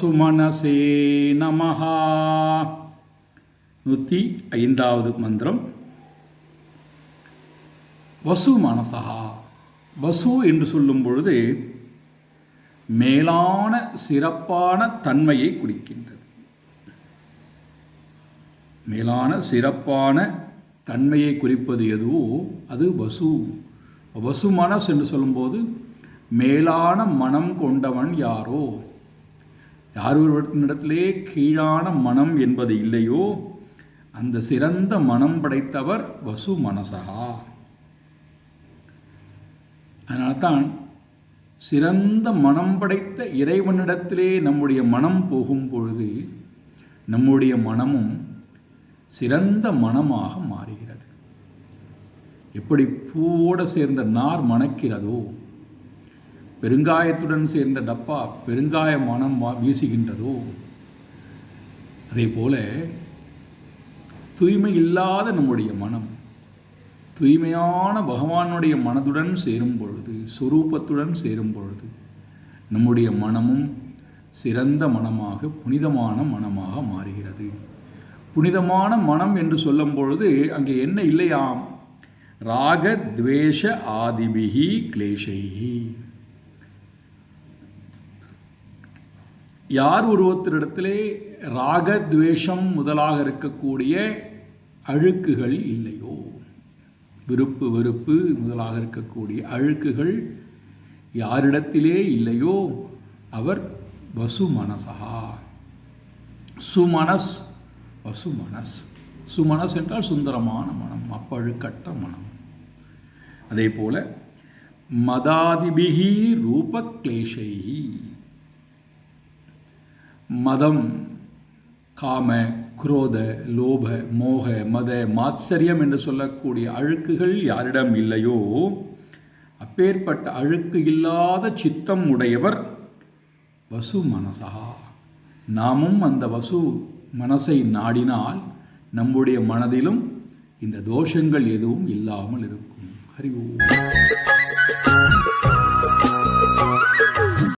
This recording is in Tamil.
வசுமனசே நமஹா. 105வது மந்திரம். வசு மனசா. வசு என்று சொல்லும் பொழுது மேலான சிறப்பான தன்மையை குறிக்கின்றது. மேலான சிறப்பான தன்மையை குறிப்பது எதுவோ அது வசு. வசு மனஸ் என்று சொல்லும்போது மேலான மனம் கொண்டவன் யாரோ, யார் ஒருவரிடத்திலே கீழான மனம் என்பது இல்லையோ அந்த சிறந்த மனம் படைத்தவர் வசு மனசா. அதனால்தான் சிறந்த மனம் படைத்த இறைவனிடத்திலே நம்முடைய மனம் போகும் பொழுது நம்முடைய மனமும் சிறந்த மனமாக மாறுகிறது. எப்படி பூவோடு சேர்ந்த நார் மணக்கிறதோ, பெருங்காயத்துடன் சேர்ந்த டப்பா பெருங்காய மனம் வீசுகின்றதோ, அதே போல தூய்மை இல்லாத நம்முடைய மனம் தூய்மையான பகவானுடைய மனதுடன் சேரும் பொழுது, சொரூபத்துடன் சேரும் பொழுது நம்முடைய மனமும் சிறந்த மனமாக புனிதமான மனமாக மாறுகிறது. புனிதமான மனம் என்று சொல்லும் பொழுது அங்கே என்ன இல்லையாம்? ராக துவேஷ ஆதிபிகி கிளேஷைஹி. யார் ஒருவத்திரிடத்திலே ராக துவேஷம் முதலாக இருக்கக்கூடிய அழுக்குகள் இல்லையோ, விருப்பு வெறுப்பு முதலாக இருக்கக்கூடிய அழுக்குகள் யாரிடத்திலே இல்லையோ அவர் வசு மனசா. சுமனஸ், வசு மனஸ். சுமனஸ் என்றால் சுந்தரமான மனம், அப்பழுக்கற்ற மனம். அதே போல மதாதிபிகி ரூபக்லேஷைஹி. மதம், காம, குரோத, லோப, மோக, மத, மாத்சரியம் என்று சொல்லக்கூடிய அழுக்குகள் யாரிடம் இல்லையோ அப்பேற்பட்ட அழுக்கு இல்லாத சித்தம் உடையவர் வசு மனசா. நாமும் அந்த வசு மனசை நாடினால் நம்முடைய மனதிலும் இந்த தோஷங்கள் எதுவும் இல்லாமல் இருக்கும். ஹரி ஓம்.